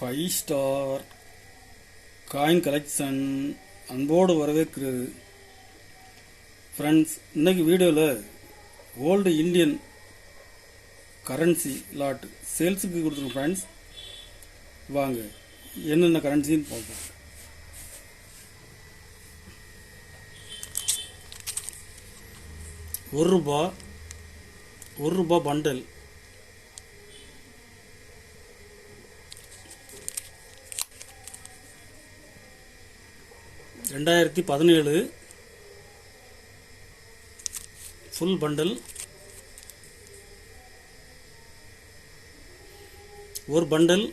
5 star coin collection அன்போடு வரவேற்கிறது. Friends, இன்னைக்கு வீடியோவில் ஓல்டு இந்தியன் கரன்சி லாட் சேல்ஸுக்கு கொடுத்துருக்கோம். ஃப்ரெண்ட்ஸ், வாங்க என்னென்ன கரன்சின்னு பார்ப்போம். ஒரு ரூபா பண்டல், $2017 ஃபுல் பண்டல். ஒரு பண்டல்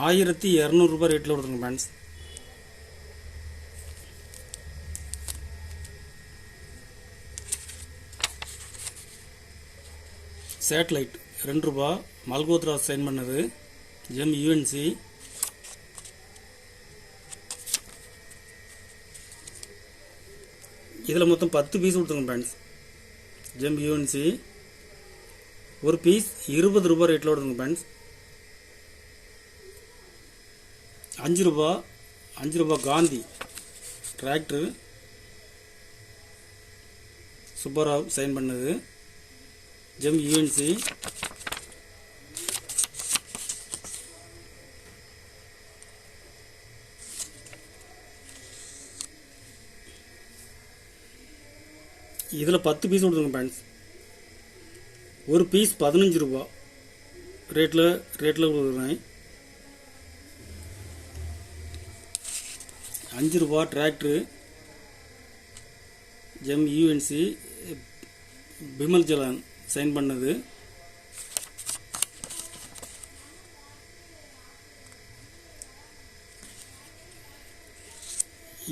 $1200 ரேட்டில் கொடுத்துருங்க ஃப்ரெண்ட்ஸ். சேட்டலைட் $2 மல்கோத்ரா சைன் பண்ணது, ஜெம் யூஎன்சி. இதில் மொத்தம் 10 பீஸ் கொடுத்துருங்க ஃப்ரெண்ட்ஸ். ஜெம் யூஎன்சி ஒரு பீஸ் $20 ரேட்டில் கொடுத்துருங்க friends. $5 Gandhi tractor Subbarao sign பண்ணது, ஜெம் யூஎன்சி. இதில் 10 பீஸ் கொடுத்துருங்க ஃப்ரெண்ட்ஸ். ஒரு பீஸ் $15 ரேட்டில் கொடுக்குறேன். $5 tractor, gem UNC Bimal Jalan sign பண்ணது.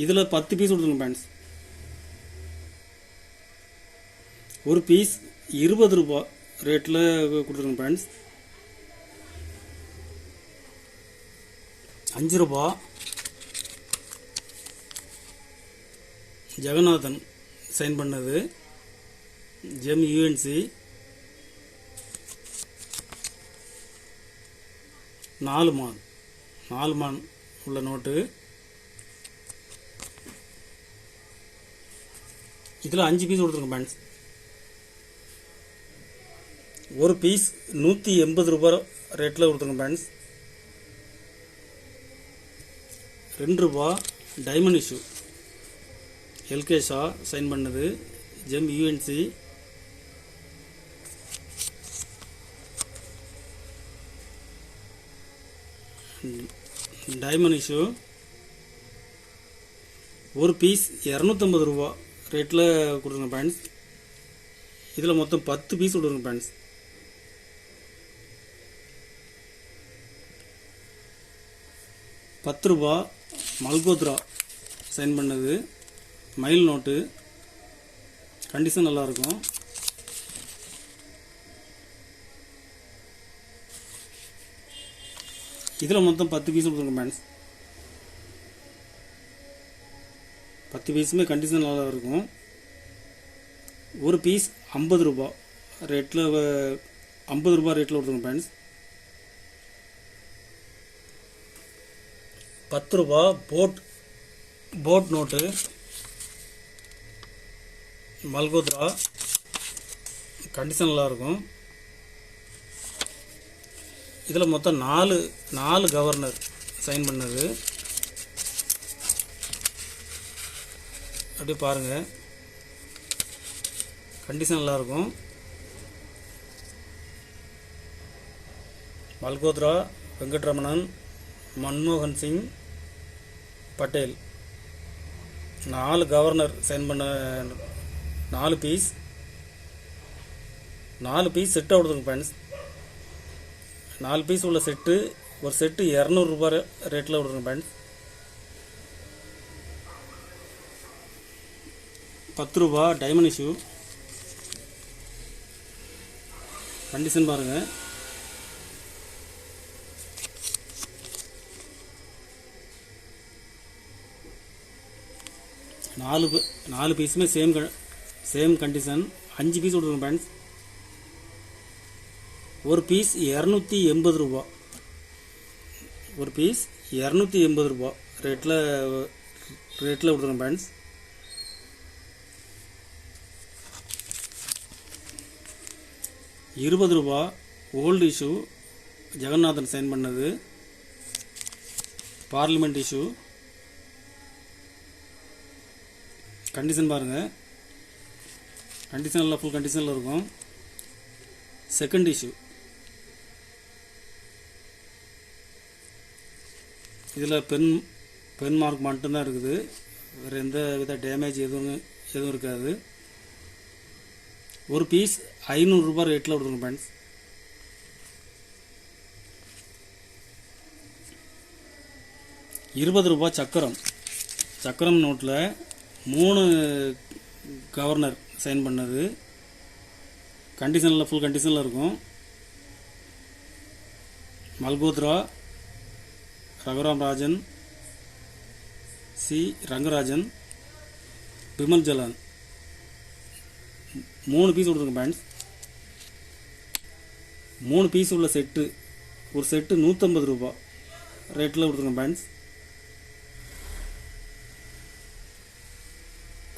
இதில் 10 பீஸ் கொடுத்துருங்க ஃப்ரெண்ட்ஸ். ஒரு பீஸ் $20 ரேட்டில் கொடுத்துருங்க ஃப்ரெண்ட்ஸ். $5 ஜெகநாதன் சைன் பண்ணது, ஜெம் யூஎன்சி. 4 மான் உள்ள நோட்டு. இதில் 5 பீஸ் கொடுத்துருங்க ஃப்ரெண்ட்ஸ். ஒரு பீஸ் $180 ரேட்டில் கொடுத்துருங்க friends. $2 diamond issue LK Shah sign பண்ணது, ஜெம் யூஎன்சி. டைமண்ட் இஷ்யூ ஒரு பீஸ் $250 ரேட்டில் கொடுத்துருங்க ஃப்ரெண்ட்ஸ். இதில் மொத்தம் 10 பீஸ் கொடுத்துருங்க ஃப்ரெண்ட்ஸ். $10 மல்கோத்ரா சைன் பண்ணது, மைல் நோட்டு. கண்டிஷன் நல்லாயிருக்கும். இதில் மொத்தம் 10 பீஸ் கொடுத்துருங்க ஃப்ரெண்ட்ஸ். 10 பீஸுமே கண்டிஷன் நல்லா இருக்கும். ஒரு பீஸ் $50 ரேட்டில் கொடுத்துருங்க friends. $10 boat note Malhotra, condition நல்லாயிருக்கும். இதில் மொத்தம் 4 கவர்னர் சைன் பண்ணது. அப்படியே பாருங்கள், கண்டிஷன் நல்லாயிருக்கும். மல்கோத்ரா, வெங்கட்ரமணன், மன்மோகன் சிங் பட்டேல் 4 கவர்னர் சைன் பண்ண 4 பீஸ் செட்டாக கொடுத்துருங்க ஃப்ரெண்ட்ஸ். 4 பீஸ் உள்ள செட்டு, ஒரு செட்டு $200 ரேட்டில் கொடுத்துருங்க ஃப்ரெண்ட்ஸ். $10 டைமண்ட் இஷ்யூ, கண்டிஷன் பாருங்கள். நாலு பீஸுமே சேம் கண்டிஷன். 5 பீஸ் கொடுத்துருங்க ஃப்ரெண்ட்ஸ். ஒரு பீஸ் $280 ஒரு பீஸ் 280 ரூபா ரேட்டில் கொடுத்துருங்க friends. ₹20 old issue Jagannathan sign பண்ணது பார்லிமெண்ட் இஷ்யூ. கண்டிஷன் பாருங்கள், கண்டிஷனில் ஃபுல் கண்டிஷனில் இருக்கும். செகண்ட் இஷ்யூ இதில் பென் மார்க் மட்டும்தான் இருக்குது, வேறு எந்த வித டேமேஜ் எதுவும் இருக்காது. ஒரு பீஸ் ₹500 ரேட்டில் கொடுத்துருங்க ஃப்ரெண்ட்ஸ். ₹20 சக்கரம் நோட்டில் 3 கவர்னர் சைன் பண்ணது. கண்டிஷனில் ஃபுல் கண்டிஷனில் இருக்கும். மல்கோத்ரா, ரகுராம் ராஜன், சி ரங்கராஜன், விமல் ஜலான் 3 பீஸ் கொடுத்துருங்க ஃப்ரெண்ட்ஸ். 3 பீஸ் உள்ள செட்டு, ஒரு செட்டு ₹150 ரேட்டில் கொடுத்துருங்க ஃப்ரெண்ட்ஸ்.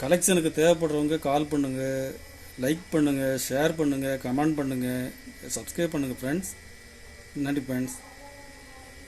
கலெக்ஷனுக்கு தேவைப்படுறவங்க கால் பண்ணுங்கள், லைக் பண்ணுங்கள், ஷேர் பண்ணுங்கள், கமெண்ட் பண்ணுங்கள், சப்ஸ்கிரைப் பண்ணுங்கள் ஃப்ரெண்ட்ஸ். நன்றி ஃப்ரெண்ட்ஸ்.